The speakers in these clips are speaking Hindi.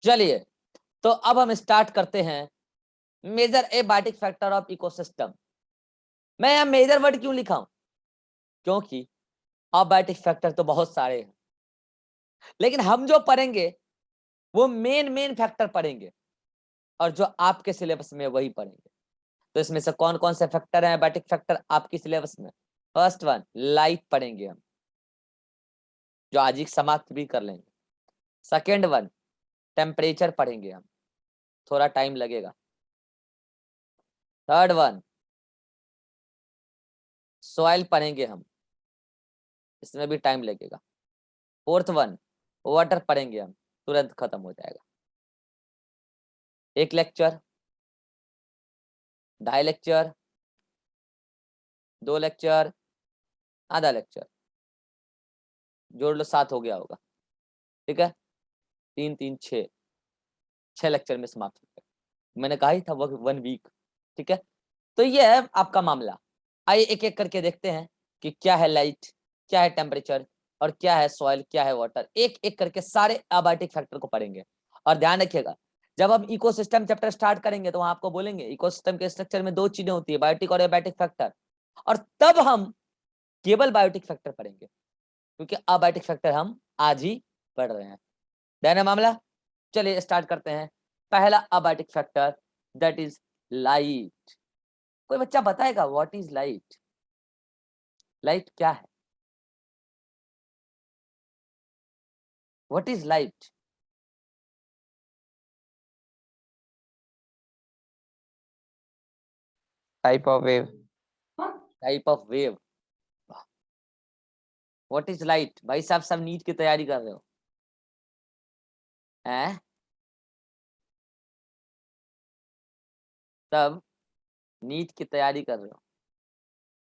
चलिए, तो अब हम स्टार्ट करते हैं major abiotic factor of ecosystem. मैं यहाँ मेजर वर्ड क्यों लिखा हूं? क्योंकि अबायोटिक फैक्टर तो बहुत सारे हैं, लेकिन हम जो पढ़ेंगे वो मेन फैक्टर पढ़ेंगे, और जो आपके सिलेबस में वही पढ़ेंगे। तो इसमें से कौन कौन से फैक्टर हैं बायोटिक फैक्टर आपकी सिलेबस में? फर्स्ट वन लाइट पढ़ेंगे हम, जो आज ही समाप्त भी कर लेंगे। सेकेंड वन टेम्परेचर पढ़ेंगे हम, थोड़ा टाइम लगेगा। थर्ड वन सॉइल पढ़ेंगे हम, इसमें भी टाइम लगेगा। फोर्थ वन वाटर पढ़ेंगे हम, तुरंत खत्म हो जाएगा। एक लेक्चर, 2.5 लेक्चर, 2 लेक्चर, आधा लेक्चर, जोड़ लो 7 हो गया होगा। ठीक है, 3 3 6 लेक्चर में समाप्त हो गया। मैंने कहा ही था 1 वीक। ठीक है, तो ये है आपका मामला। आइए एक एक करके देखते हैं कि क्या है लाइट, क्या है टेम्परेचर, और क्या है सॉइल, क्या है वाटर। एक एक करके सारे अबायोटिक फैक्टर को पढ़ेंगे। और ध्यान रखिएगा, जब हम इकोसिस्टम चैप्टर स्टार्ट करेंगे तो वहां आपको बोलेंगे इकोसिस्टम के स्ट्रक्चर में 2 चीजें होती है, बायोटिक और एबायोटिक फैक्टर, और तब हम केवल बायोटिक फैक्टर पढ़ेंगे, क्योंकि अबायोटिक फैक्टर हम आज ही पढ़ रहे हैं। ध्यान है मामला। चलिए स्टार्ट करते हैं। पहला abiotic factor that is light. कोई बच्चा बताएगा व्हाट इज लाइट? लाइट क्या है? What is light? Type of wave. Type of wave. What is light? भाई साहब सब नीट की तैयारी कर रहे हो हैं? तब नीट की तैयारी कर रहे हो।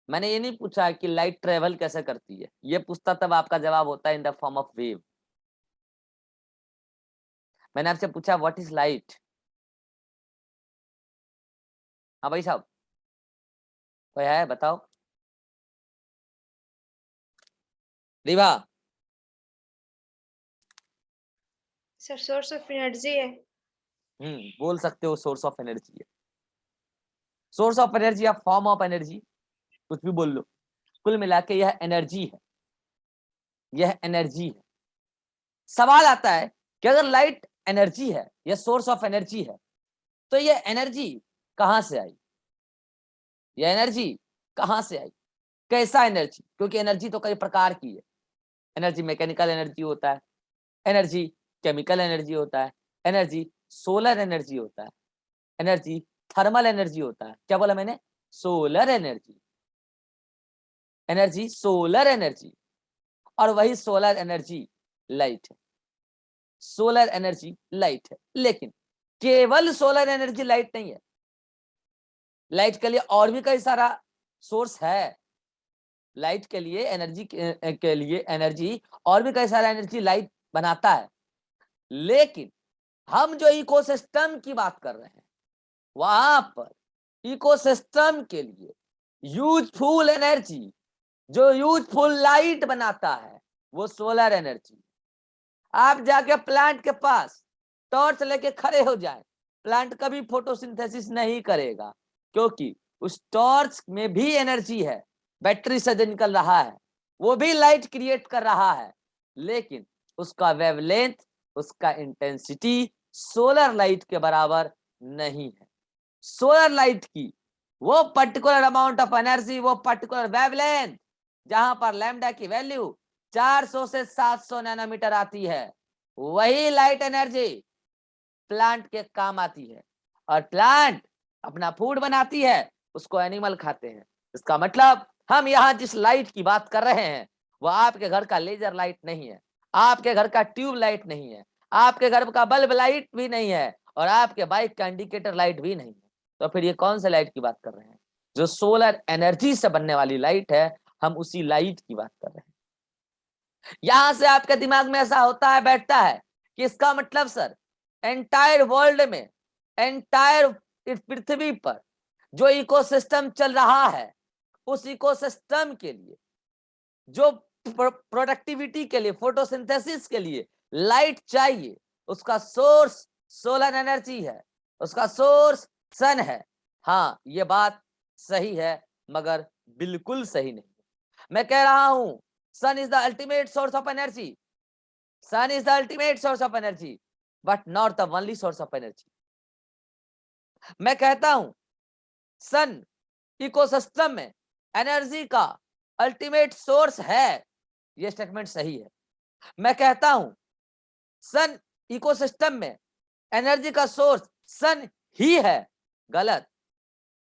मैंने ये नहीं पूछा कि लाइट ट्रेवल कैसे करती है, ये पूछता तब आपका जवाब होता है in the form of wave. मैंने आपसे पूछा व्हाट इज लाइट। हाँ भाई साहब, कोई है बताओ। Riva, sir source of energy है। बोल सकते हो सोर्स ऑफ एनर्जी है। सोर्स ऑफ एनर्जी या फॉर्म ऑफ एनर्जी, कुछ भी बोल लो, कुल मिला के यह एनर्जी है। यह एनर्जी है। सवाल आता है कि अगर लाइट एनर्जी है, यह सोर्स ऑफ एनर्जी है, तो यह एनर्जी कहां से आई? यह एनर्जी कहां से आई? कैसा एनर्जी? क्योंकि एनर्जी तो कई प्रकार की है। एनर्जी मैकेनिकल एनर्जी होता है, एनर्जी केमिकल एनर्जी होता है, एनर्जी सोलर एनर्जी होता है, एनर्जी थर्मल एनर्जी होता है। क्या बोला मैंने? Solar energy. Energy solar energy, और वही सोलर एनर्जी लाइट है। सोलर एनर्जी लाइट है, लेकिन केवल सोलर एनर्जी लाइट नहीं है। लाइट के लिए और भी कई सारा सोर्स है। लाइट के लिए एनर्जी के लिए एनर्जी और भी कई सारा एनर्जी लाइट बनाता है, लेकिन हम जो इकोसिस्टम की बात कर रहे हैं वहां पर इकोसिस्टम के लिए यूजफुल एनर्जी, जो यूजफुल लाइट बनाता है, वो सोलर एनर्जी। आप जाके प्लांट के पास टॉर्च लेके खड़े हो जाए, प्लांट कभी फोटोसिंथेसिस नहीं करेगा, क्योंकि उस टॉर्च में भी एनर्जी है, बैटरी से जो निकल रहा है वो भी लाइट क्रिएट कर रहा है, लेकिन उसका वेवलेंथ, उसका इंटेंसिटी सोलर लाइट के बराबर नहीं है। सोलर लाइट की वो पर्टिकुलर अमाउंट ऑफ एनर्जी, वो पर्टिकुलर वेवलेंथ, जहां पर लैम्डा की वैल्यू 400 से 700 नैनोमीटर आती है, वही लाइट एनर्जी प्लांट के काम आती है। और प्लांट अपना फूड बनाती है, उसको एनिमल खाते हैं। इसका मतलब हम यहाँ जिस लाइट की बात कर रहे हैं वो आपके घर का लेजर लाइट नहीं है, आपके घर का ट्यूब लाइट नहीं है, आपके घर का बल्ब लाइट भी नहीं है, और आपके बाइक का इंडिकेटर लाइट भी नहीं है। तो फिर ये कौन से लाइट की बात कर रहे हैं? जो सोलर एनर्जी से बनने वाली लाइट है, हम उसी लाइट की बात कर रहे हैं। यहां से आपके दिमाग में ऐसा होता है, बैठता है कि इसका मतलब सर एंटायर वर्ल्ड में, एंटायर पृथ्वी पर जो इकोसिस्टम चल रहा है, उस इकोसिस्टम के लिए जो प्रोडक्टिविटी के लिए, फोटोसिंथेसिस के लिए लाइट चाहिए, उसका सोर्स सोलर एनर्जी है, उसका सोर्स सन है। हाँ, ये बात सही है, मगर बिल्कुल सही नहीं। मैं कह रहा हूं sun is the ultimate source of energy, sun is the ultimate source of energy, but not the only source of energy. मैं कहता हूं सन इकोसिस्टम में एनर्जी का अल्टीमेट सोर्स है, यह स्टेटमेंट सही है। मैं कहता हूं सन इकोसिस्टम में एनर्जी का सोर्स सन ही है, गलत।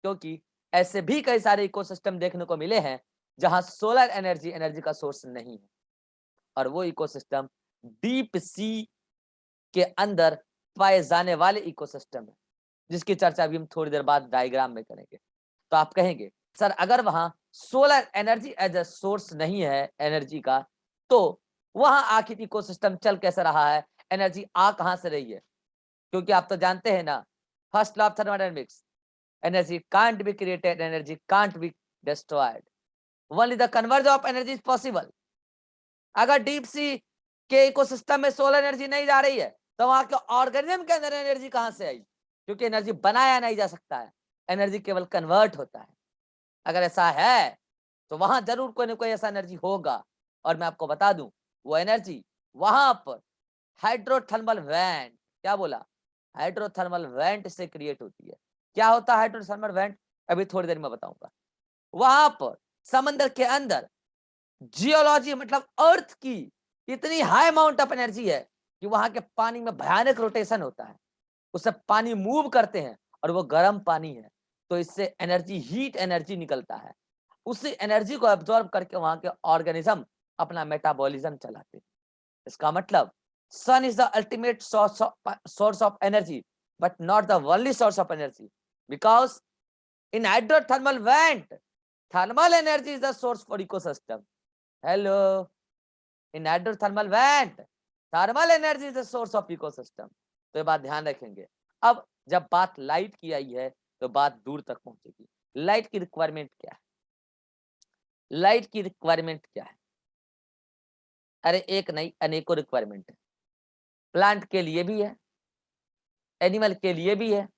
क्योंकि ऐसे भी कई सारे इकोसिस्टम देखने को मिले हैं जहां सोलर एनर्जी एनर्जी का सोर्स नहीं है, और वो इकोसिस्टम डीप सी के अंदर पाए जाने वाले इकोसिस्टम है, जिसकी चर्चा भी हम थोड़ी देर बाद डायग्राम में करेंगे। तो आप कहेंगे सर अगर वहां solar energy as a source नहीं है एनर्जी का, तो वहां आखिर इकोसिस्टम चल कैसे रहा है, एनर्जी आ कहां से रही है? क्योंकि आप तो जानते हैं ना, first law of thermodynamics, energy can't be created, energy can't be destroyed, only the conversion of energy is possible. अगर डीप सी के इकोसिस्टम में सोलर एनर्जी नहीं जा रही है, तो वहां के ऑर्गेनिज्म के अंदर एनर्जी कहां से आई? क्योंकि एनर्जी बनाया नहीं जा सकता है, एनर्जी केवल कन्वर्ट होता है। अगर ऐसा है तो वहां जरूर कोई ना कोई ऐसा एनर्जी होगा, और मैं आपको बता दूं वो एनर्जी वहां पर हाइड्रोथर्मल वेंट, क्या बोला, हाइड्रोथर्मल वेंट से क्रिएट होती है। क्या होता है हाइड्रोथर्मल वेंट? अभी थोड़ी देर में बताऊंगा। वहां पर समंदर के अंदर जियोलॉजी मतलब अर्थ की इतनी हाई अमाउंट ऑफ एनर्जी है कि वहां के पानी में भयानक रोटेशन होता है, उससे पानी मूव करते हैं, और वो गर्म पानी है, तो इससे एनर्जी हीट एनर्जी निकलता है। उसी एनर्जी को एब्जॉर्ब करके वहां के ऑर्गेनिज्म अपना मेटाबॉलिज्म चलाते हैं। इसका मतलब sun is the ultimate source of energy, but not the only source of energy, because in hydrothermal vent thermal energy is the source for ecosystem. Hello, in hydrothermal vent thermal energy is the source of ecosystem. तो ये बात ध्यान रखेंगे। अब जब बात लाइट की आई है तो बात दूर तक पहुंचेगी। लाइट की रिक्वायरमेंट क्या है? लाइट की रिक्वायरमेंट क्या है? अरे एक नहीं, अनेकों रिक्वायरमेंट है। प्लांट के लिए भी है, एनिमल के लिए भी है,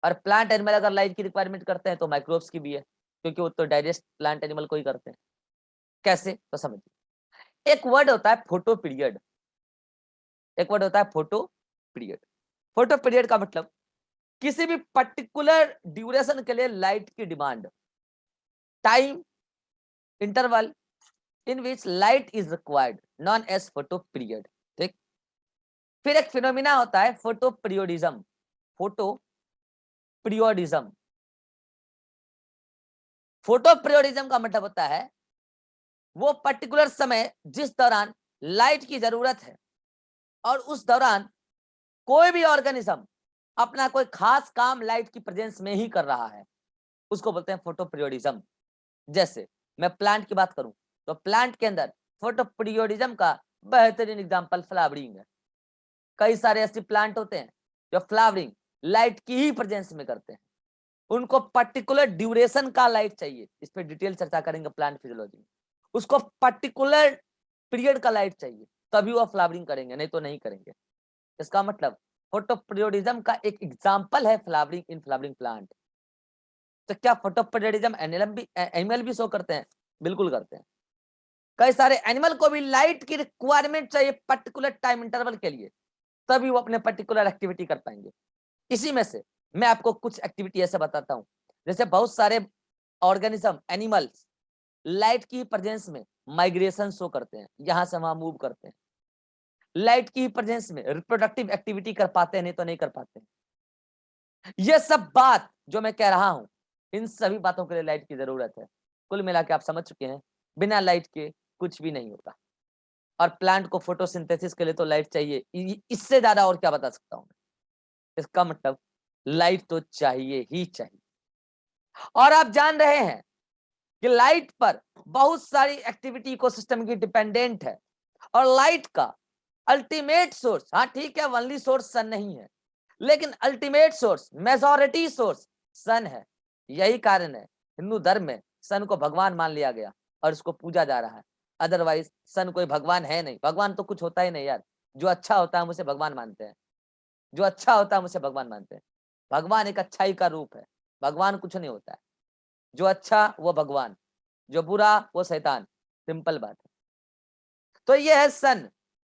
और प्लांट एनिमल अगर लाइट की रिक्वायरमेंट करते हैं तो माइक्रोब्स की भी है, क्योंकि वो तो डाइजेस्ट प्लांट एनिमल को ही करते हैं। कैसे? तो समझिए, एक वर्ड होता है फोटो पीरियड, एक वर्ड होता है फोटो पीरियड। फोटो पीरियड का मतलब किसी भी पर्टिकुलर ड्यूरेशन के लिए लाइट की demand, time interval in which light is required, known as photoperiod. ठीक, फिर एक फिनोमिना होता है photoperiodism. Photoperiodism, photoperiodism का मतलब होता है वो पर्टिकुलर समय जिस दौरान लाइट की जरूरत है, और उस दौरान कोई भी ऑर्गेनिज्म अपना कोई खास काम लाइट की प्रेजेंस में ही कर रहा है, उसको बोलते हैं फोटो पीरियोडिज्म। जैसे मैं प्लांट की बात करूं तो प्लांट के अंदर फोटो पीरियोडिज्म का बेहतरीन एग्जांपल फ्लावरिंग है। कई सारे ऐसे प्लांट होते हैं जो फ्लावरिंग लाइट की ही प्रेजेंस में करते हैं, उनको पर्टिकुलर ड्यूरेशन का लाइट चाहिए, इस पर डिटेल चर्चा करेंगे प्लांट फिजियोलॉजी में। उसको पर्टिकुलर पीरियड का लाइट चाहिए, तभी वो फ्लावरिंग करेंगे, नहीं तो नहीं करेंगे। इसका मतलब फोटो पीरियोडिज्म का एक एग्जांपल है फ्लावरिंग इन फ्लावरिंग प्लांट। तो क्या फोटो पीरियोडिज्म एनिमल भी शो करते हैं? बिल्कुल करते हैं। कई सारे एनिमल को भी लाइट की रिक्वायरमेंट चाहिए पर्टिकुलर टाइम इंटरवल के लिए, तभी वो अपने पर्टिकुलर एक्टिविटी कर पाएंगे। इसी में से मैं आपको कुछ एक्टिविटी ऐसे बताता हूं, जैसे बहुत सारे ऑर्गेनिज्म एनिमल्स लाइट की प्रेजेंस में माइग्रेशन शो करते हैं, यहां से वहां मूव करते हैं। लाइट की प्रेजेंस में रिप्रोडक्टिव एक्टिविटी कर पाते हैं, नहीं तो नहीं कर पाते हैं। ये सब बात जो मैं कह रहा हूं, इन सभी बातों के लिए लाइट की जरूरत है। कुल मिला के आप समझ चुके हैं, बिना लाइट के कुछ भी नहीं होगा। और प्लांट को फोटोसिंथेसिस के लिए तो लाइट चाहिए, इससे ज्यादा और क्या बता सकता हूं। इसका मतलब लाइट तो चाहिए ही चाहिए। और आप जान रहे हैं कि लाइट पर बहुत सारी एक्टिविटी इकोसिस्टम की डिपेंडेंट है, और लाइट का अल्टीमेट सोर्स, हाँ ठीक है, ओनली सोर्स सन नहीं है, लेकिन अल्टीमेट सोर्स मेजॉरिटी सोर्स सन है। यही कारण है हिंदू धर्म में सन को भगवान मान लिया गया और इसको पूजा जा रहा है। अदरवाइज सन कोई भगवान है नहीं, भगवान तो कुछ होता ही नहीं यार। जो अच्छा होता है हम उसे भगवान मानते हैं, जो अच्छा होता है हम उसे भगवान मानते हैं। भगवान एक अच्छाई का रूप है, भगवान कुछ नहीं होता है। जो अच्छा वो भगवान, जो बुरा वो शैतान, सिंपल बात है। तो ये है सन।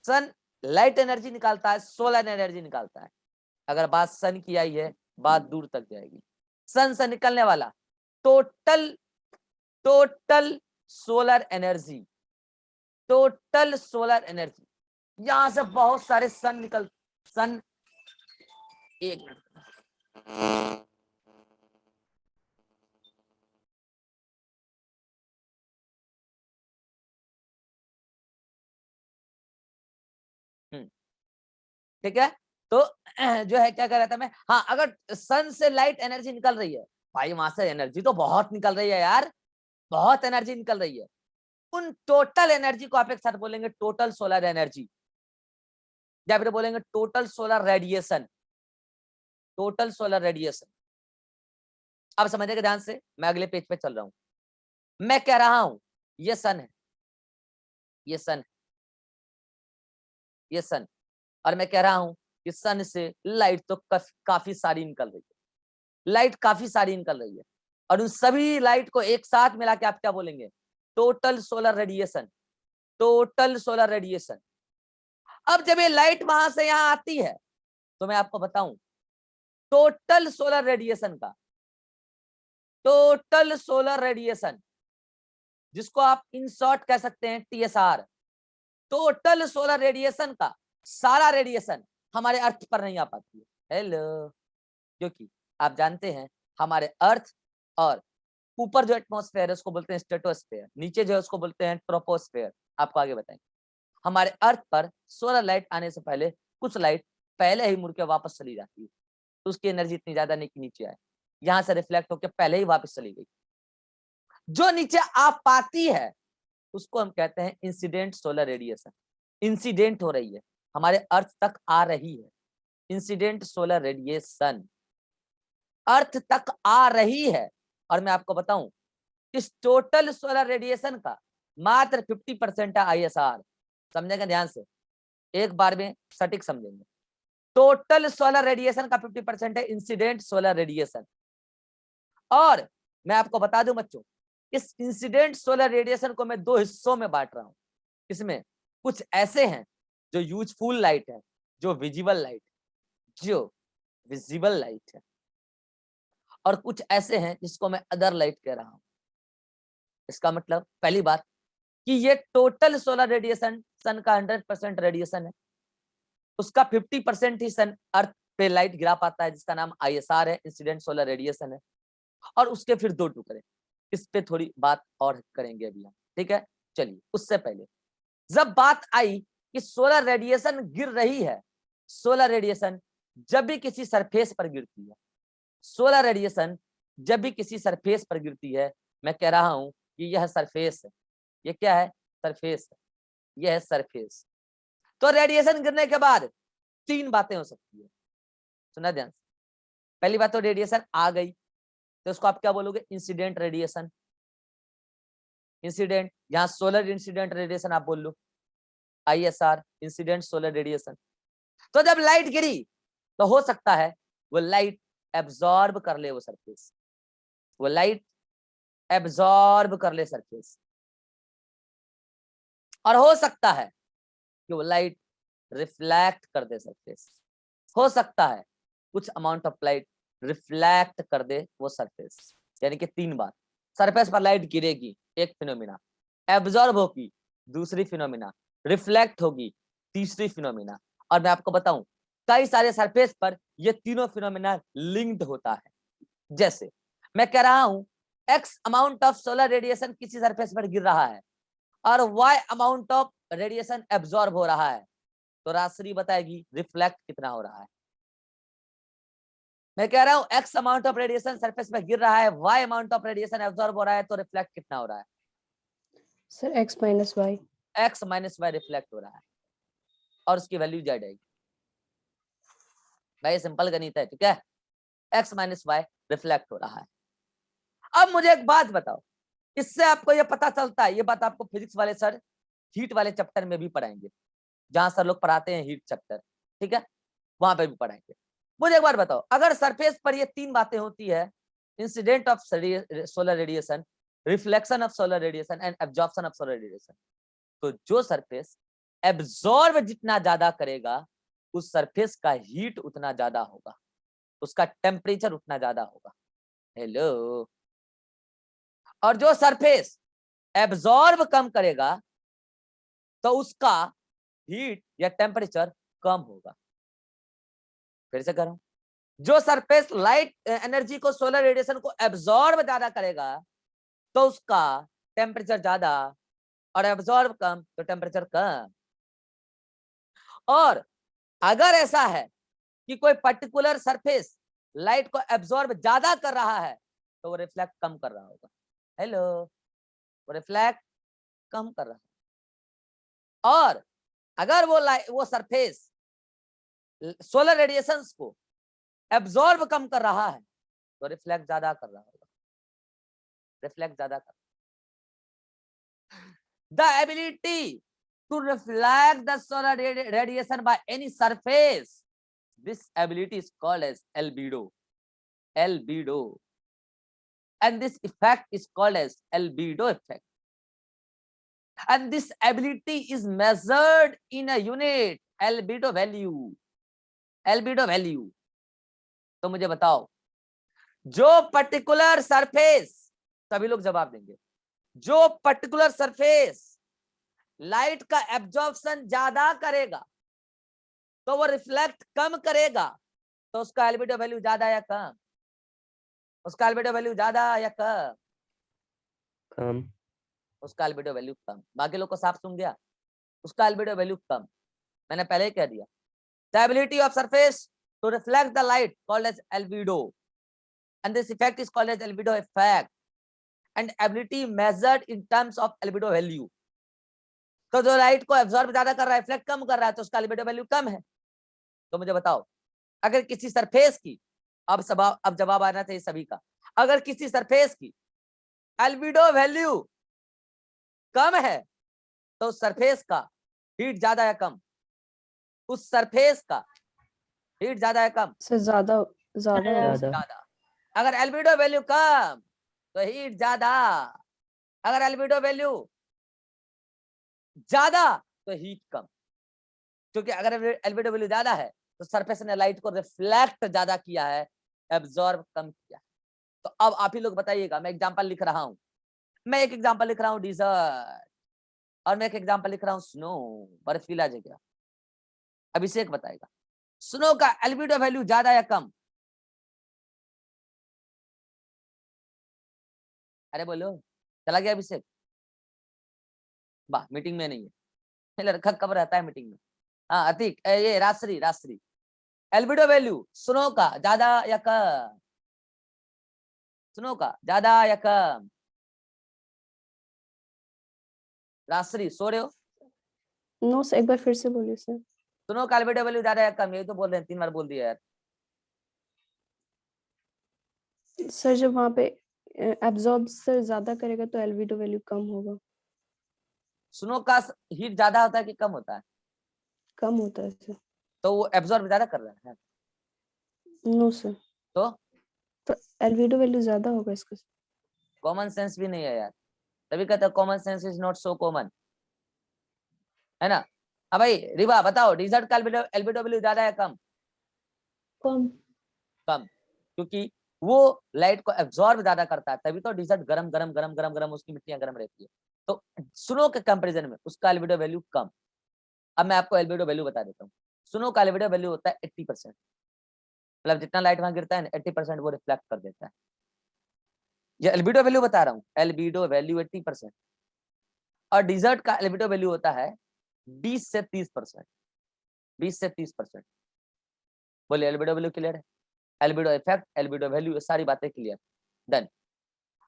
सन लाइट एनर्जी निकालता है, सोलर एनर्जी निकालता है। अगर बात सन की आई है, बात दूर तक जाएगी। सन से निकलने वाला total total solar energy, total solar energy, यहां से बहुत सारे सन निकल सन। एक मिनट, ठीक है। तो जो है क्या कर रहा था मैं, हाँ, अगर सन से लाइट एनर्जी निकल रही है भाई, वहां से एनर्जी तो बहुत निकल रही है यार, बहुत एनर्जी निकल रही है। उन टोटल एनर्जी को आप एक साथ बोलेंगे टोटल सोलर एनर्जी, या फिर बोलेंगे total solar radiation, total solar radiation. अब समझिएगा ध्यान से, मैं अगले पेज पे चल रहा हूं। मैं कह रहा हूं ये सन है, ये सन, ये सन, और मैं कह रहा हूं कि सन से लाइट तो काफी सारी निकल रही है, लाइट काफी सारी निकल रही है। और उन सभी लाइट को एक साथ मिला के आप क्या बोलेंगे, total solar radiation, total solar radiation. अब जब ये लाइट वहां से यहां आती है तो मैं आपको बताऊं, टोटल सोलर रेडिएशन का, टोटल सोलर रेडिएशन, जिसको आप इन शॉर्ट कह सकते हैं टीएसआर, टोटल सोलर रेडिएशन का सारा रेडिएशन हमारे अर्थ पर नहीं आ पाती है। हेलो, क्योंकि आप जानते हैं हमारे अर्थ और ऊपर जो एटमॉस्फेयर है उसको बोलते हैं स्ट्रेटोस्फेयर, नीचे जो है उसको बोलते हैं ट्रोपोस्फेयर। आपको आगे बताएंगे। हमारे अर्थ पर सोलर लाइट आने से पहले कुछ लाइट पहले ही मुड़ के वापस चली जाती है, तो उसकी एनर्जी इतनी ज्यादा नहीं कि नीचे आए, यहां से रिफ्लेक्ट होकर पहले ही वापस चली गई। जो नीचे आ पाती है उसको हम कहते हैं इंसिडेंट सोलर रेडिएशन। इंसिडेंट हो रही है, हमारे अर्थ तक आ रही है, इंसिडेंट सोलर रेडिएशन अर्थ तक आ रही है। और मैं आपको बताऊं, इस टोटल सोलर रेडिएशन का मात्र 50% है आईएसआर। समझेंगे ध्यान से, एक बार में सटीक समझेंगे। टोटल सोलर रेडिएशन का 50% है इंसिडेंट सोलर रेडिएशन। और मैं आपको बता दूं बच्चों, इस इंसिडेंट सोलर रेडिएशन को मैं दो हिस्सों में बांट रहा हूं। इसमें कुछ ऐसे हैं जो यूजफुल लाइट है, जो विजिबल लाइट, जो विजिबल लाइट है, और कुछ ऐसे हैं जिसको मैं अदर लाइट कह रहा हूं। इसका मतलब पहली बात कि ये टोटल सोलर रेडिएशन सन का 100% रेडिएशन है, उसका 50% ही सन अर्थ पे लाइट गिरा पाता है, जिसका नाम आईएसआर है, इंसिडेंट सोलर रेडिएशन है। और उसके फिर दो टुकड़े, इस पे थोड़ी बात और करेंगे अभी हम, ठीक है। चलिए, उससे पहले जब बात आई कि सोलर रेडिएशन गिर रही है, सोलर रेडिएशन जब भी किसी सरफेस पर गिरती है, सोलर रेडिएशन जब भी किसी सरफेस पर गिरती है, मैं कह रहा हूं कि यह सरफेस है। ये क्या है, सरफेस है, यह है सरफेस। तो रेडिएशन गिरने के बाद तीन बातें हो सकती है, सुना ध्यान से। पहली बात तो रेडिएशन आ गई, तो उसको आप क्या बोलोगे, इंसिडेंट रेडिएशन। इंसिडेंट, यहां सोलर इंसिडेंट रेडिएशन आप बोल लो, आईएसआर इंसिडेंट सोलर रेडिएशन। तो जब लाइट गिरी तो हो सकता है वो लाइट एब्जॉर्ब कर ले वो सरफेस, वो लाइट एब्जॉर्ब कर ले सरफेस, और हो सकता है कि वो लाइट रिफ्लेक्ट कर दे सरफेस। हो सकता है कुछ अमाउंट ऑफ लाइट रिफ्लेक्ट कर दे वो सरफेस। यानी कि तीन बार, सरफेस पर लाइट गिरेगी एक फिनोमिना, एब्जॉर्ब होगी दूसरी फिनोमिना, रिफ्लेक्ट होगी तीसरी फिनोमिना। और मैं आपको बताऊं, कई सारे सरफेस पर ये तीनों फिनोमिना लिंक्ड होता है। जैसे मैं कह रहा हूं X amount of solar radiation किसी सरफेस पर गिर रहा है और Y amount of radiation absorb हो रहा है, तो राशि बताएगी रिफ्लेक्ट कितना हो रहा है। मैं कह रहा हूं X amount of radiation surface पे गिर रहा है, Y amount of radiation absorb हो रहा है, तो रिफ्लेक्ट कितना हो रहा है, sir x minus Y. X minus Y reflect हो रहा है, और उसकी वैल्यू जेड आएगी। भाई सिंपल गणित है, ठीक है। एक्स माइनस वाई रिफ्लेक्ट हो रहा है। अब मुझे एक बात बताओ, इससे आपको ये पता चलता है, ये बात आपको फिजिक्स वाले सर हीट वाले चैप्टर में भी पढ़ाएंगे, जहां सर लोग पढ़ाते हैं हीट चैप्टर, ठीक है, वहां पे भी पढ़ाएंगे। मुझे एक बार बताओ, अगर सरफेस पर ये तीन बातें होती है, incident of solar radiation, reflection of solar radiation and absorption of solar radiation, तो जो सरफेस एब्जॉर्ब जितना ज्यादा करेगा उस सरफेस का हीट उतना ज्यादा होगा, उसका टेम्परेचर उतना ज्यादा होगा। हेलो। और जो सरफेस एब्जॉर्ब कम करेगा तो उसका हीट या टेम्परेचर कम होगा। फिर से करूं, जो सरफेस लाइट एनर्जी को, सोलर रेडिएशन को एब्जॉर्ब ज्यादा करेगा तो उसका टेम्परेचर ज्यादा, और एब्जॉर्ब कम तो टेम्परेचर कम। और अगर ऐसा है कि कोई पर्टिकुलर सरफेस लाइट को एब्जॉर्ब ज्यादा कर रहा है तो वो रिफ्लेक्ट कम कर रहा होगा। हेलो, वो रिफ्लेक्ट कम कर रहा है। और अगर वो सरफेस सोलर रेडिएशंस को एब्जॉर्ब कम कर रहा है तो रिफ्लेक्ट ज्यादा कर रहा होगा, रिफ्लेक्ट ज्यादा कर। The ability to reflect the solar radiation by any surface, this ability is called as albedo. Albedo. And this effect is called as albedo effect. And this ability is measured in a unit, albedo value. Albedo value. तो मुझे बताओ, जो पर्टिकुलर सरफेस, सभी लोग जवाब देंगे, जो पर्टिकुलर सरफेस लाइट का एब्जॉर्प्शन ज्यादा करेगा तो वो रिफ्लेक्ट कम करेगा, तो उसका एल्बिडो वैल्यू ज्यादा या कम? उसका एल्बिडो वैल्यू ज्यादा या कम? कम। उसका एल्बिडो वैल्यू कम। बाकी लोग को साफ सुन गया? उसका एल्बिडो वैल्यू कम। मैंने पहले ही कह दिया, the ability of surface to reflect the light called as albedo, and this effect is called as albedo effect, and ability measured in terms of albedo value. तो जो लाइट को एब्जॉर्ब ज्यादा कर रहा है, रिफ्लेक्ट कम कर रहा है, तो उसका एल्बिडो वैल्यू कम है। तो मुझे बताओ, अगर किसी सरफेस की, अब जवाब आना चाहिए सभी का, अगर किसी सरफेस की एल्बिडो वैल्यू कम है तो उस सरफेस का हीट ज्यादा या कम? उस सरफेस का हीट ज्यादा या कम? सर ज्यादा ज्यादा। अगर एल्बिडो वैल्यू कम तो हीट ज्यादा, अगर एल्बिडो वैल्यू ज्यादा तो हीट कम। क्योंकि अगर एल्बिडो वैल्यू ज्यादा है तो सरफेस ने लाइट को रिफ्लेक्ट ज्यादा किया है, एब्जॉर्ब कम किया। तो अब आप ही लोग बताइएगा, मैं एग्जांपल लिख रहा हूं, मैं एक एग्जांपल लिख रहा हूं डिजर्ट, और मैं एक एग्जांपल लिख रहा हूं स्नो, बर्फीला जगह। अभिषेक बताएगा, स्नो का एल्बिडो वैल्यू ज्यादा या कम? अरे बोलो, चला गया अभिषेक? वाह, मीटिंग में नहीं है, लड़का कब रहता है मीटिंग में। हाँ अतिक, ये राजश्री, एल्बिडो वैल्यू स्नो का ज्यादा या कम? स्नो का ज्यादा या कम? राजश्री सो रहे हो? नो सर, एक बार फिर से बोलिए सर। स्नो का एल्बिडो वैल्यू ज्यादा या कम? यही तो बोल रहे हैं, 3 बार बोल दिया यार। सर जब वहाँ पे एब्जॉर्ब सर ज्यादा करेगा तो एल्बिडो वैल्यू कम होगा। स्नो का हीट ज्यादा होता है कि कम होता है? कम होता है सर। तो वो एब्जॉर्ब ज्यादा कर रहा है? नो सर, तो एल्बिडो वैल्यू ज्यादा होगा इसका। कॉमन सेंस भी नहीं है यार, तभी कहते हैं common sense is not so common, है ना। हाँ भाई रिवा बताओ, डिजर्ट का एल्बिडो वैल्यू ज्यादा या कम? कम। कम, क्योंकि वो लाइट को एब्जॉर्ब ज्यादा करता है, तभी तो डिजर्ट गरम गरम गरम गरम गरम उसकी मिट्टियां गरम रहती है। तो स्नो के कंपैरिजन में उसका एल्बिडो वैल्यू कम। अब मैं आपको एल्बिडो वैल्यू बता देता हूँ। स्नो का एल्बिडो वैल्यू होता है 80%, मतलब जितना लाइट वहां गिरता है 80% वो रिफ्लेक्ट कर देता है। ये एल्बिडो वैल्यू बता रहा हूँ, एल्बिडो वैल्यू 80%। और डिजर्ट का एल्बिडो वैल्यू होता है 20 से 30%, 20 से 30%। बोलिए एल्बिडो वैल्यू क्लियर है? एल्बिडो इफेक्ट, एल्बिडो वैल्यू, ये सारी बातें क्लियर। डन।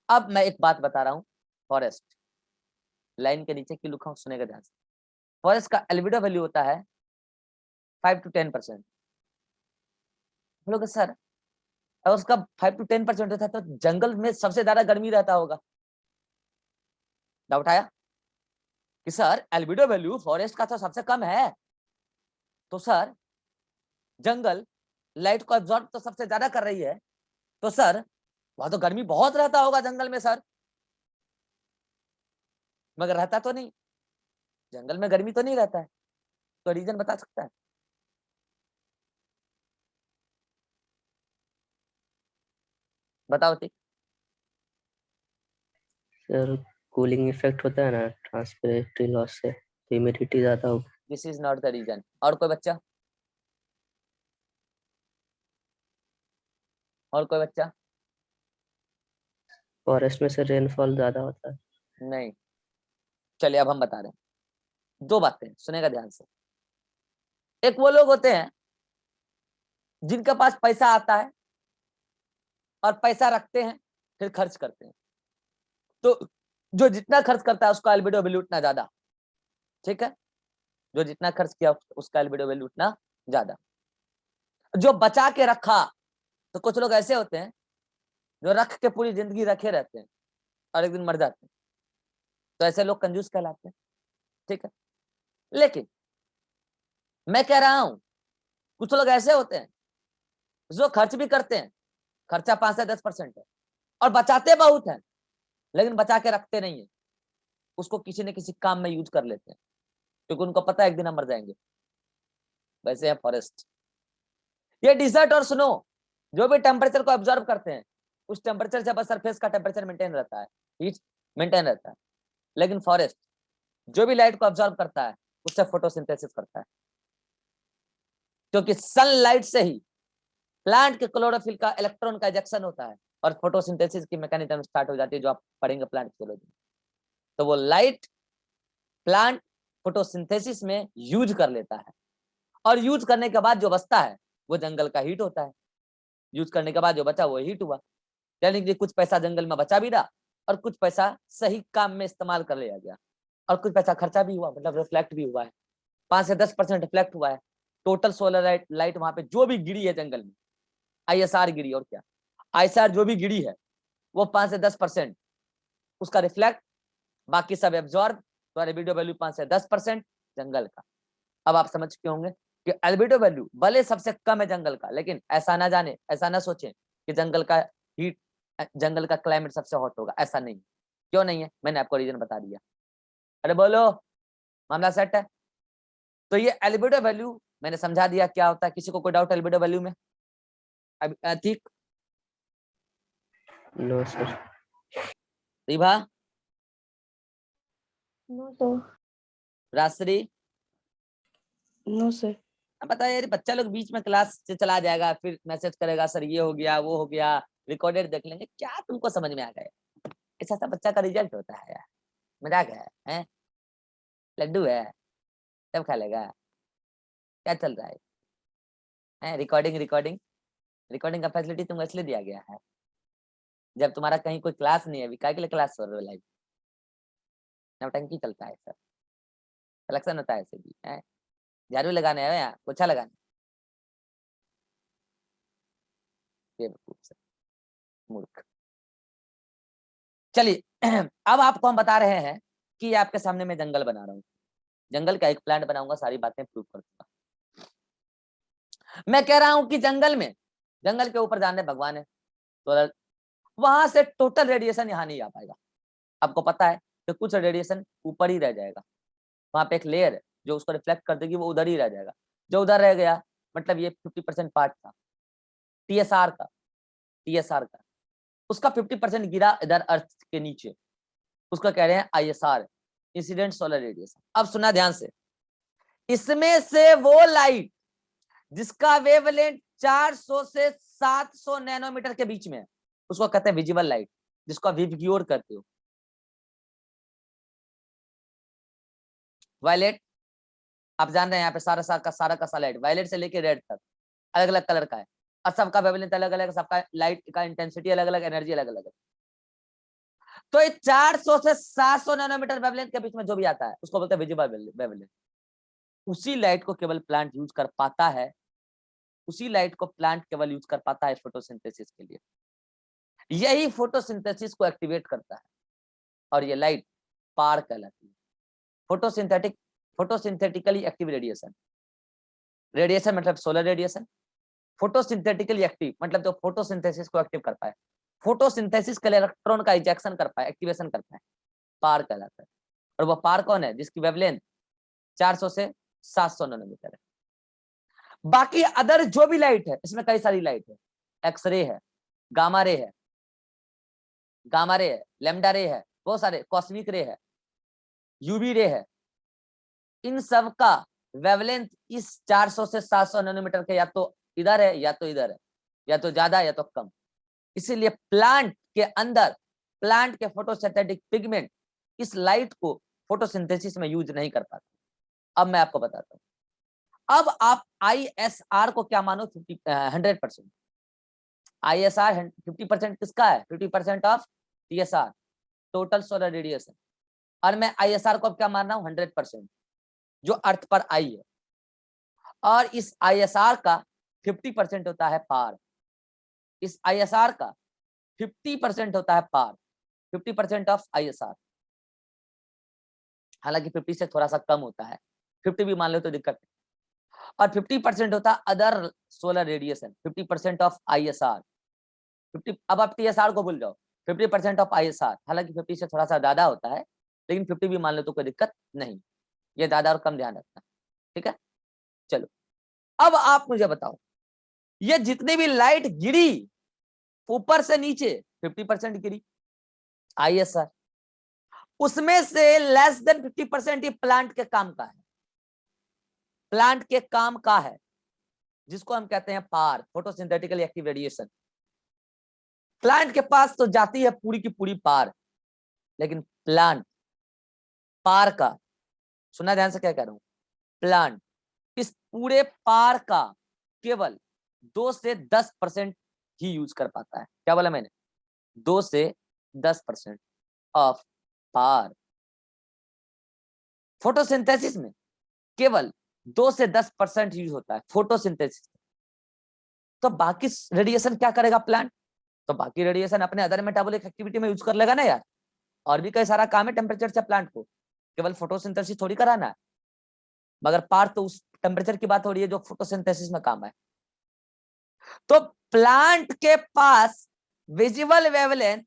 अब मैं एक बात बता रहा हूँ, फॉरेस्ट लाइन के नीचे क्यों लिखा हूं, सुनेगा ध्यान से। फॉरेस्ट का एल्बिडो वैल्यू होता है 5 to 10%। बोलोगे सर अगर उसका 5 to 10% होता है तो जंगल में सबसे ज्यादा गर्मी रहता होगा। डाउट आया कि सर एल्बिडो वैल्यू फॉरेस्ट का तो सबसे कम है, तो सर जंगल लाइट को एब्जॉर्ब तो सबसे ज्यादा कर रही है, तो सर वहां तो गर्मी बहुत रहता होगा जंगल में सर, मगर रहता तो नहीं, जंगल में गर्मी तो नहीं रहता है, तो रीजन बता सकता है? बताओ ठीक। सर कूलिंग इफेक्ट होता है ना ट्रांसपिरेटरी लॉस से, तो ह्यूमिडिटी ज्यादा हो। This is not the reason. और कोई बच्चा? और कोई बच्चा? फॉरेस्ट में से रेनफॉल ज्यादा होता है। नहीं। चलिए अब हम बता रहे हैं, दो बातें सुनेगा ध्यान से। एक वो लोग होते हैं जिनके पास पैसा आता है और पैसा रखते हैं फिर खर्च करते हैं, तो जो जितना खर्च करता है उसका एल्बिडो वैल्यू उतना ज्यादा, ठीक है, जो जितना खर्च किया उसका एल्बिडो वैल्यू उतना ज्यादा। जो बचा के रखा, तो कुछ लोग ऐसे होते हैं जो रख के पूरी जिंदगी रखे रहते हैं और एक दिन मर जाते हैं, तो ऐसे लोग कंजूस कहलाते हैं, ठीक है। लेकिन मैं कह रहा हूं कुछ लोग ऐसे होते हैं जो खर्च भी करते हैं, खर्चा 5 से 10% है, और बचाते बहुत हैं लेकिन बचा के रखते नहीं है, उसको किसी न किसी काम में यूज कर लेते हैं, क्योंकि उनको पता है एक दिन हम मर जाएंगे। वैसे है फॉरेस्ट। ये डिजर्ट और स्नो जो भी टेम्परेचर को ऑब्जर्व करते हैं, उस टेम्परेचर से बस सरफेस का टेम्परेचर मेंटेन रहता है, हीट मेंटेन रहता है, लेकिन फॉरेस्ट जो भी लाइट को ऑब्जर्व करता है उससे फोटोसिंथेसिस करता है, क्योंकि सनलाइट से ही प्लांट के क्लोरोफिल का इलेक्ट्रॉन का इजेक्शन होता है और फोटोसिंथेसिस की मैकेनिज्म स्टार्ट हो जाती है, जो आप पढ़ेंगे प्लांट फिजियोलॉजी में। तो वो लाइट प्लांट फोटोसिंथेसिस में यूज कर लेता है, और यूज करने के बाद जो बचता है वो जंगल का हीट होता है, यूज करने के बाद जो बचा वो हीट हुआ, यानी कि कुछ पैसा जंगल में बचा भी रहा और कुछ पैसा सही काम में इस्तेमाल कर लिया गया, और कुछ पैसा खर्चा भी हुआ, मतलब रिफ्लेक्ट भी हुआ है, 5 से 10% रिफ्लेक्ट हुआ है। टोटल सोलर लाइट वहां पे जो भी गिरी है जंगल में, आईएसआर गिरी, और क्या आईएसआर जो भी गिरी है वो 5 से 10% उसका रिफ्लेक्ट, बाकी सब एब्जॉर्ब, तो एल्बिडो वैल्यू 5 से 10% जंगल का। अब आप समझ चुके होंगे कि एल्बिडो वैल्यू भले सबसे कम है जंगल का, लेकिन ऐसा ना जाने, ऐसा ना सोचें कि जंगल का हीट, जंगल का क्लाइमेट सबसे हॉट होगा, ऐसा नहीं। क्यों नहीं है, मैंने आपको रीजन बता दिया। अरे बोलो, मामला सेट है। तो ये एल्बिडो वैल्यू मैंने समझा दिया क्या होता है। किसी को कोई डाउट एल्बिडो वैल्यू में? ठीक। No sir. Ribha, no sir. Rajshree, no sir. अब बताया यार, बच्चा लोग बीच में क्लास से चला जाएगा, फिर मैसेज करेगा सर ये हो गया वो हो गया, रिकॉर्डेड देख लेंगे, क्या तुमको समझ में आ गया? ऐसा सब बच्चा का रिजल्ट होता है यार, मजाक है? लड्डू है, सब खा लेगा? क्या चल रहा है? रिकॉर्डिंग रिकॉर्डिंग रिकॉर्डिंग का फैसिलिटी तुमको इसलिए दिया गया है जब तुम्हारा कहीं कोई क्लास नहीं है, अभी काय के लिए क्लास हो रहा है लाइव? नौटंकी चलता है सर, सिलेक्शन होता है ऐसे भी है। झाड़ू लगाने आए यहाँ, पोछा लगाने? बेवकूफ सर, मूर्ख। चलिए अब आपको हम बता रहे हैं कि आपके सामने मैं जंगल बना रहा हूँ, जंगल का एक प्लांट बनाऊंगा, सारी बातें प्रूव कर दूंगा। मैं कह रहा हूं कि जंगल में, जंगल के ऊपर जाने भगवान है, तो वहां से टोटल रेडिएशन यहाँ नहीं आ पाएगा। आपको पता है कि कुछ रेडिएशन ऊपर ही रह जाएगा, वहां पे एक लेयर है जो उसको रिफ्लेक्ट कर देगी, वो उधर ही रह जाएगा। जो उधर रह गया मतलब ये 50% पार्ट था टीएसआर का, उसका 50% गिरा इधर अर्थ के नीचे, उसको कह रहे हैं आईएसआर, इंसिडेंट सोलर रेडिएशन। अब सुना ध्यान से, इसमें से वो लाइट जिसका वेवलेंथ 400 से 700 नैनोमीटर के बीच में है, उसको कहते हैं विजिबल लाइट, जिसको आप विवग्योर करते हो। वायलेट, आप जान रहे हैं यहाँ पे सारा का सारा लाइट, वायलेट से लेके रेड तक अलग अलग कलर का है, और सबका वेवलेंथ अलग अलग, सबका लाइट का इंटेंसिटी अलग अलग, एनर्जी अलग अलग है। तो ये 400 से 700 नैनोमीटर वेवलेंथ के बीच में जो भी आता है उसको बोलते हैं विजिबल वेवलेंथ। उसी लाइट को केवल प्लांट यूज कर पाता है, उसी लाइट को प्लांट केवल यूज कर पाता है फोटोसिंथेसिस के लिए। यही फोटोसिंथेसिस को एक्टिवेट करता है, और ये लाइट पार कहलाती है, फोटोसिंथेटिकली एक्टिव रेडिएशन। रेडिएशन मतलब सोलर रेडिएशन। फोटोसिंथेटिकली एक्टिव मतलब जो फोटोसिंथेसिस को एक्टिव कर पाए, फोटोसिंथेसिस के लिए इलेक्ट्रॉन का इजेक्शन कर पाए, एक्टिवेशन कर पाए, पार कहलाता है। और वो पार कौन है? जिसकी वेवलेंथ 400 से 700 नैनोमीटर है। बाकी अदर जो भी लाइट है, इसमें कई सारी लाइट है, एक्सरे है, गामा रे है, लैम्डा रे है, बहुत सारे, कॉस्मिक रे है, यूवी रे है, इन सब का वेवलेंथ इस 400 से 700 नैनोमीटर के या तो इधर है या तो इधर है, या तो ज्यादा या तो कम। इसीलिए प्लांट के अंदर, प्लांट के फोटोसिंथेटिक पिगमेंट इस लाइट को फोटोसिंथेसिस में यूज नहीं कर पाते। अब मैं आपको बताता हूं। अब आप ISR को क्या मानो? 100%। ISR 50% किसका है? 50% of TSR, total solar radiation. और मैं ISR को अब क्या मान रहा हूं? 100%, जो अर्थ पर आई है। और इस ISR का 50% होता है पार। इस ISR का 50% होता है पार, 50% ऑफ ISR। हालांकि 50 से थोड़ा सा कम होता है, 50 भी मान लो तो दिक्कत नहीं। और 50% होता है other solar radiation, 50% of ISR। 50, अब आप TSR को भूल जाओ, 50% ऑफ ISR। हालांकि 50 से थोड़ा सा ज्यादा होता है, लेकिन 50 भी मान लो तो कोई दिक्कत नहीं। ये ज्यादा और कम ध्यान रखना, ठीक है। चलो अब आप मुझे बताओ, ये जितनी भी लाइट गिरी ऊपर से नीचे, 50% गिरी ISR, उसमें से लेस देन 50% ये प्लांट के काम का है, प्लांट के काम का है, जिसको हम कहते हैं पार, फोटोसिंथेटिकली एक्टिव रेडिएशन। प्लांट के पास तो जाती है पूरी की पूरी पार, लेकिन प्लांट पार का, सुना ध्यान से क्या कह रहा हूं, प्लांट इस पूरे पार का केवल 2 से 10% ही यूज कर पाता है। क्या बोला मैंने? 2 से 10% ऑफ पार। फोटोसिंथेसिस में केवल 2 से 10% यूज होता है फोटोसिंथेसिस। तो बाकी रेडिएशन क्या करेगा प्लांट? तो बाकी रेडिएशन अपने अदर मेटाबॉलिक एक्टिविटी में यूज कर लेगा ना यार। और भी कई सारा काम है टेम्परेचर से प्लांट को, केवल फोटोसिंथेसिस थोड़ी कराना है। मगर पार तो उस टेम्परेचर की बात हो रही है जो फोटोसिंथेसिस में काम है। तो प्लांट के पास विजिबल वेवलेंथ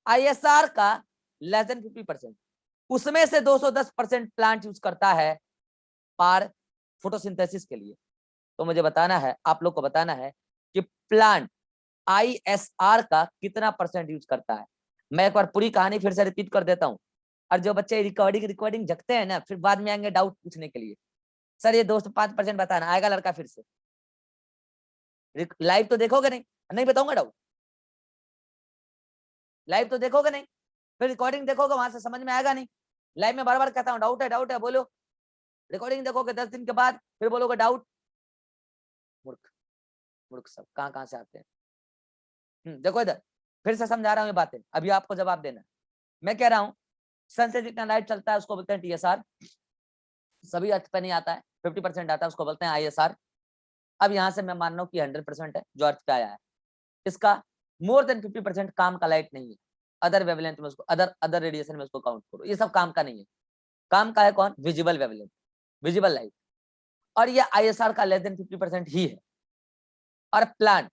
ISR का लेस देन 50%, उसमें से 210% प्लांट यूज करता है पार फोटोसिंथेसिस के लिए। तो मुझे बताना है, आप लोग को बताना है कि प्लांट ISR का कितना परसेंट यूज करता है। मैं एक बार पूरी कहानी फिर से रिपीट कर देता हूँ, और जो बच्चे रिकॉर्डिंग जगते हैं ना, फिर बाद में आएंगे डाउट पूछने के लिए, सर ये 205% बताना। आएगा लड़का फिर से, लाइव तो देखोगे नहीं, नहीं बताऊंगा डाउट, लाइव तो देखोगे नहीं, फिर रिकॉर्डिंग देखोगे, वहां से समझ में आएगा नहीं। लाइव में बार बार कहता हूँ डाउट है बोलो, रिकॉर्डिंग देखोगे 10 दिन के बाद, फिर बोलोगे डाउट। मूर्ख सब कहाँ से आते हैं। देखो इधर, फिर से समझा रहा हूँ ये बातें, अभी आपको जवाब देना। मैं कह रहा हूँ सन से जितना लाइट चलता है उसको बोलते हैं TSR। सभी अर्थ पे नहीं आता है, 50% आता है, उसको बोलते हैं ISR। अब यहाँ से मैं मान रहा हूँ कि 100% है जो अर्थ पे आया है। इसका मोर देन 50% काम का लाइट नहीं है। अदर वेवलेंथ में उसको, अदर रेडिएशन में उसको काउंट करो, ये सब काम का नहीं है। काम का है कौन? Visible wavelength, visible light. और ये ISR का लेस देन 50% ही है। और प्लांट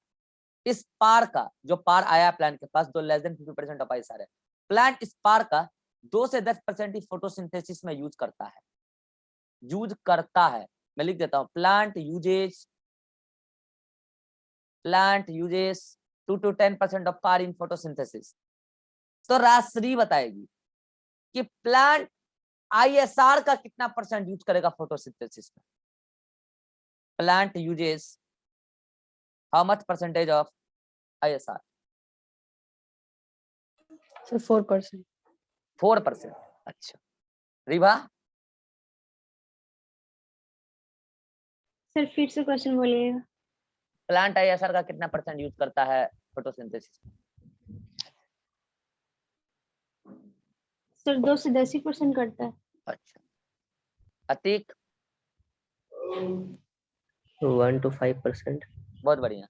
इस पार का, जो पार आया प्लांट के पास, जो लेस देन 50% ऑफ ISR है, प्लांट इस पार का 2 से 10% ही फोटोसिंथेसिस में यूज करता है, मैं लिख देता हूं, plant uses 2 to 10% of PAR in photosynthesis. तो राश्री बताएगी कि प्लांट ISR का कितना परसेंट यूज करेगा फोटोसिंथेसिस में। Plant uses how much percentage of ISR? Sir 4%। 4%। अच्छा रिभा? सर फिर से क्वेश्चन बोलिएगा। प्लांट ISR का कितना परसेंट यूज करता है फोटोसिंथेसिस में? सर 2 से 10% करता है। अच्छा अतीक? 1 to 5%। बहुत बढ़िया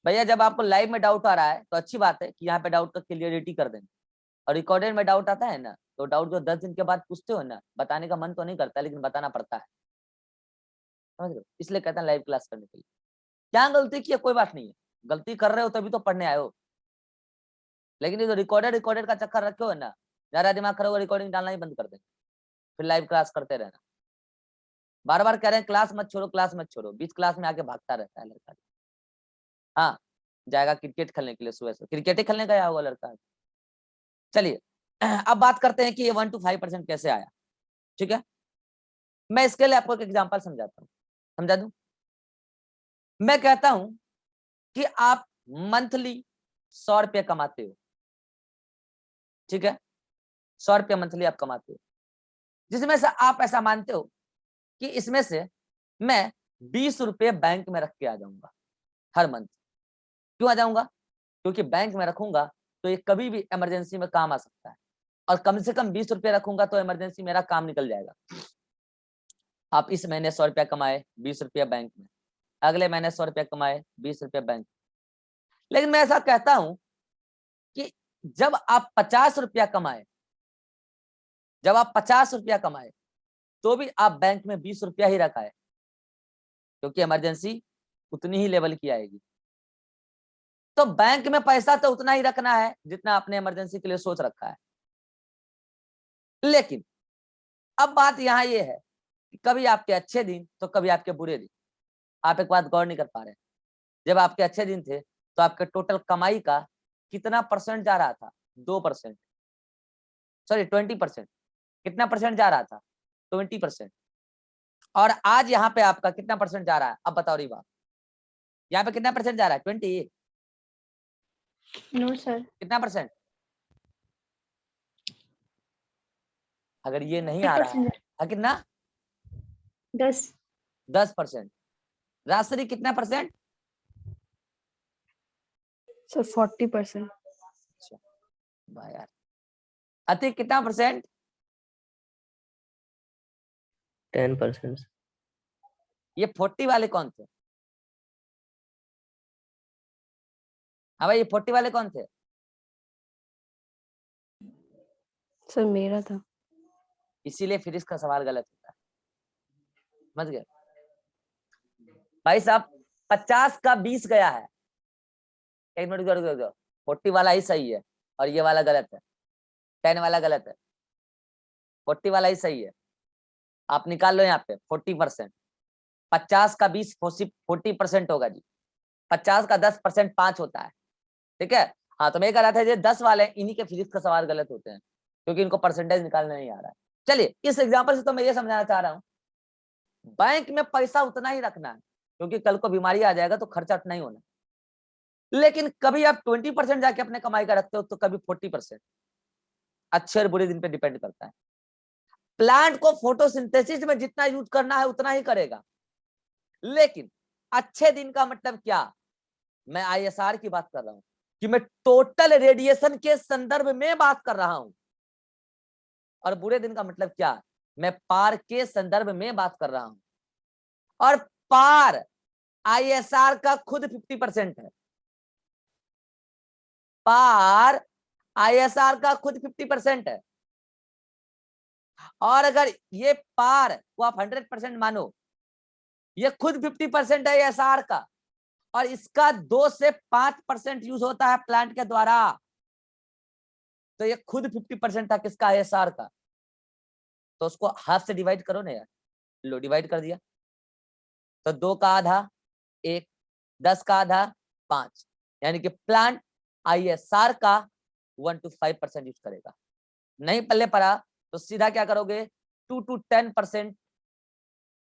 भैया। जब आपको लाइव में डाउट आ रहा है तो अच्छी बात है कि यहाँ पे डाउट का क्लियरिटी कर देंगे। और रिकॉर्डेड में डाउट आता है ना, तो डाउट जो 10 दिन के बाद पूछते हो ना, बताने का मन तो नहीं करता, लेकिन बताना पड़ता है। समझ रहे हो, इसलिए कहते हैं लाइव क्लास करने के लिए। क्या गलती की है, कोई बात नहीं है, गलती कर रहे हो तभी तो पढ़ने आए हो, लेकिन ये जो रिकॉर्डेड का चक्कर रखे हो ना, ज्यादा दिमाग खराब, रिकॉर्डिंग डालना ही बंद कर देना, फिर लाइव क्लास करते रहना। बार बार कह रहे हैं क्लास मत छोड़ो, क्लास मत छोड़ो, बीच क्लास में आके भागता रहता है लड़का। हाँ, जाएगा क्रिकेट खेलने के लिए, सुबह से क्रिकेट ही खेलने गया होगा लड़का। चलिए अब बात करते हैं कि ये 1 to 5% कैसे आया। ठीक है, मैं इसके लिए आपको एक एग्जांपल समझाता हूँ, समझा दूं। मैं कहता हूं कि आप मंथली 100 रुपये कमाते हो, ठीक है, 100 रुपये मंथली आप कमाते हो, जिसमें से आप ऐसा मानते हो कि इसमें से मैं 20 रुपये बैंक में रख के आ जाऊंगा हर मंथ। क्यों आ जाऊंगा? क्योंकि बैंक में रखूंगा तो ये कभी भी इमरजेंसी में काम आ सकता है, और कम से कम 20 रुपये रखूंगा तो इमरजेंसी मेरा काम निकल जाएगा। आप इस महीने 100 रुपया कमाए, 20 रुपया बैंक में, अगले महीने 100 रुपया कमाए, 20 रुपया बैंक। लेकिन मैं ऐसा कहता हूं कि जब आप 50 रुपया कमाए, जब आप 50 रुपया कमाए तो भी आप बैंक में 20 रुपया ही रखाए, क्योंकि इमरजेंसी उतनी ही लेवल की आएगी। तो बैंक में पैसा तो उतना ही रखना है जितना आपने इमरजेंसी के लिए सोच रखा है। लेकिन अब बात यहां ये है कि कभी आपके अच्छे दिन तो कभी आपके बुरे दिन। आप एक बात गौर नहीं कर पा रहे, जब आपके अच्छे दिन थे तो आपके टोटल कमाई का कितना परसेंट जा रहा था? 2%, सॉरी 20%। कितना परसेंट जा रहा था? 20%। और आज यहाँ पे आपका कितना परसेंट जा रहा है? अब बताओ रिवा, यहाँ पे कितना परसेंट जा रहा है? 20। नो सर, कितना परसेंट? अगर ये नहीं आ रहा है, 50%, कितना? 10%। राजश्री कितना परसेंट? सर 40%। वाह यार, अति कितना परसेंट? 10%। ये 40 वाले कौन थे? हाँ भाई, ये 40 वाले कौन थे? सर मेरा था। इसीलिए फिर इसका सवाल गलत होता है, समझ गए भाई साहब। 50 का 20 गया है, एक मिनट रुको, 40 वाला ही सही है और ये वाला गलत है, 10 वाला गलत है, 40 वाला ही सही है। आप निकाल लो यहाँ पे 40%। 50 का 20 40% होगा जी। 50 का 10% 5 होता है, ठीक है। हाँ, तो मैं कह रहा था ये 10 वाले इन्हीं के फिजिक्स का सवाल गलत होते हैं, क्योंकि इनको परसेंटेज निकालना नहीं आ रहा है। चलिए, इस एग्जाम्पल से तो मैं ये समझाना चाह रहा हूँ, बैंक में पैसा उतना ही रखना है, क्योंकि कल को बीमारी आ जाएगा तो खर्चा उतना ही होना। लेकिन कभी आप 20% जाके अपने कमाई का रखते हो तो कभी 40%। अच्छे और बुरे दिन पे डिपेंड करता है। प्लांट को फोटोसिंथेसिस में जितना यूज करना है उतना ही करेगा, लेकिन अच्छे दिन का मतलब क्या? मैं आईएसआर की बात कर रहा हूं कि मैं टोटल रेडिएशन के संदर्भ में बात कर रहा हूं। और बुरे दिन का मतलब क्या? मैं पार के संदर्भ में बात कर रहा हूं। और पार आईएसआर का खुद 50% है। पार आईएसआर का खुद 50% है। और अगर ये पार को आप 100% मानो, ये खुद 50% है आईएसआर का, और इसका 2 से 5% यूज होता है प्लांट के द्वारा, तो ये खुद 50% था किसका? आईएसआर का। तो उसको हाफ से डिवाइड करो ना यार, लो डिवाइड कर दिया, तो 2 का आधा 1, 10 का आधा 5, यानी कि प्लांट आईएसआर का 1 to 5% यूज करेगा। नहीं पल्ले पड़ा तो सीधा क्या करोगे? 2 to 10%,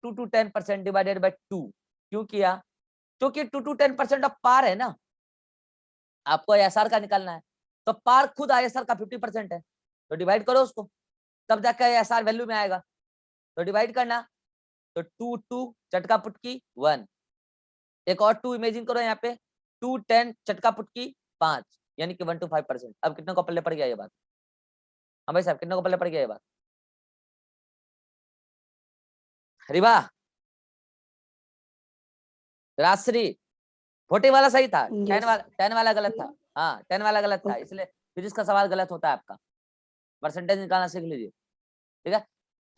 2 to 10% डिवाइडेड बाय 2। क्यों किया? क्योंकि 2 to 10% ऑफ पार है ना, आपको आईएसआर का निकालना है, तो पार खुद आईएसआर का 50% है, तो डिवाइड करो उसको, तब जाकर आईएसआर वैल्यू में आएगा। तो डिवाइड करना, तो 2 2 चटका पुटकी 1, एक और 2 इमेजिन करो यहाँ पे, 2 10 चटका पुटकी 5, यानी कि 1 to 5%। अब कितने को पल्ले पड़ गया ये बात? हाँ भाई साहब, कितने को पल्ले पड़ गया ये बात? रिवा, राजश्री, 40 वाला सही था, 10 वाला गलत था। हाँ, 10 वाला गलत था, इसलिए फिजिक्स का सवाल गलत होता है आपका। परसेंटेज निकालना सीख लीजिए, ठीक है।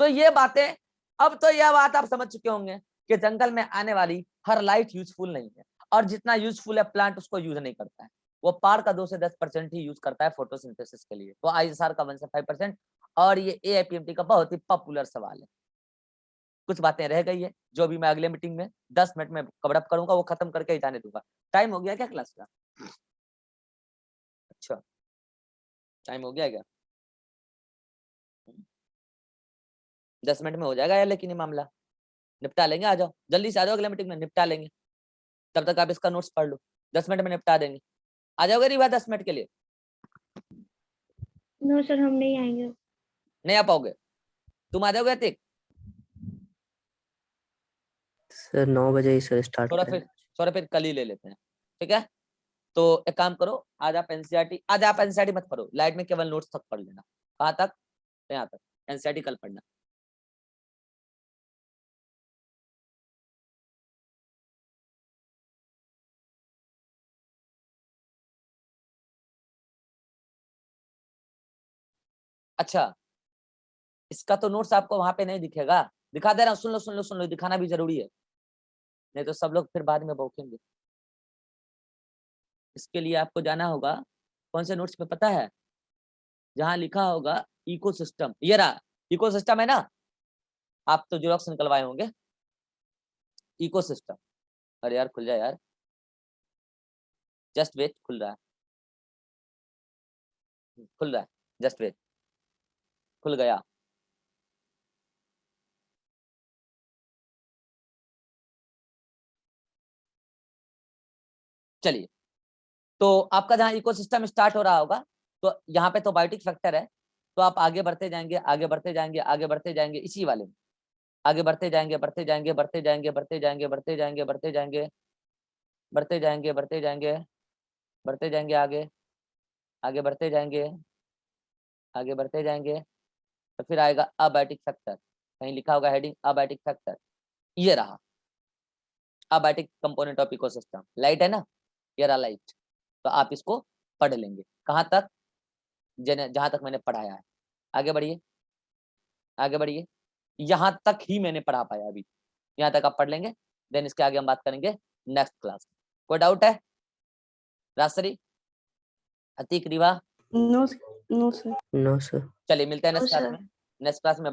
तो ये बातें, अब तो यह बात आप समझ चुके होंगे कि जंगल में आने वाली हर लाइट यूजफुल नहीं है, और जितना यूजफुल है प्लांट उसको यूज नहीं करता है। वो पार का 2 से 10% ही यूज करता है फोटोसिंथेसिस के लिए। तो ISR का 1 से 5%। और ये AIPMT का बहुत ही पॉपुलर सवाल है। कुछ बातें रह गई है जो भी मैं अगले मीटिंग में 10 मिनट में कवर अप करूंगा, वो खत्म करके ही जाने दूंगा। टाइम हो गया क्या क्लास का? अच्छा, टाइम हो गया क्या? 10 मिनट में हो जाएगा यार, लेकिन ये मामला निपटा लेंगे। आ जाओ, जल्दी से आ जाओ, अगले मीटिंग में निपटा लेंगे। तब तक आप इसका नोट्स पढ़ लो, 10 मिनट में निपटा देंगे। आ जाओगे रिवा 10 मिनट के लिए? नो सर, हम नहीं आएंगे। नहीं आ पाओगे? तुम आ जाओगे अतिक? सर 9 बजे ही सर स्टार्ट करेंगे। थोड़ा फिर कल ही ले लेते हैं, ठीक है? तो एक काम करो, आज आप एनसीईआरटी मत पढ़ो, लाइट में केवल नोट्स तक पढ़ लेना। कहाँ तक? यहाँ तक। एनसीईआरटी कल पढ़ना। अच्छा, इसका तो नोट्स आपको वहां पे नहीं दिखेगा, दिखा दे रहा हूँ, सुन लो, दिखाना भी जरूरी है, नहीं तो सब लोग फिर बाद में भौंकेंगे। इसके लिए आपको जाना होगा कौन से नोट्स पे पता है? जहां लिखा होगा इकोसिस्टम, ये रहा इकोसिस्टम है ना, आप तो जेरॉक्स निकलवाए होंगे। इकोसिस्टम, अरे यार खुल जाए यार, जस्ट वेट, खुल रहा है, जस्ट वेट, खुल गया। चलिए, तो आपका जहाँ इकोसिस्टम स्टार्ट हो रहा होगा, तो यहाँ पे तो बायोटिक फैक्टर है, तो आप आगे बढ़ते जाएंगे, आगे बढ़ते जाएंगे, आगे बढ़ते जाएंगे, इसी वाले में आगे बढ़ते जाएंगे, बढ़ते जाएंगे, बढ़ते जाएंगे, बढ़ते जाएंगे, बढ़ते जाएंगे, बढ़ते जाएंगे, बढ़ते जाएंगे, बढ़ते जाएंगे, बढ़ते जाएंगे, आगे आगे बढ़ते जाएंगे, आगे बढ़ते जाएंगे, तो फिर आएगा अबायोटिक फैक्टर, कहीं लिखा होगा हेडिंग अबायोटिक फैक्टर, ये रहा abiotic component of ecosystem. Light है ना, ये रहा लाइट। तो आप इसको पढ़ लेंगे, कहाँ तक? जहां तक मैंने पढ़ाया है। आगे बढ़िए, आगे बढ़िए, यहाँ तक ही मैंने पढ़ा पाया अभी, यहाँ तक आप पढ़ लेंगे, देन इसके आगे हम बात करेंगे नेक्स्ट क्लास। कोई डाउट है? Rajshree, Atiq, Riva? No sir. No sir. चलिए मिलते हैं नो नेक्स्ट क्लास सर। में। नेक्स्ट क्लास में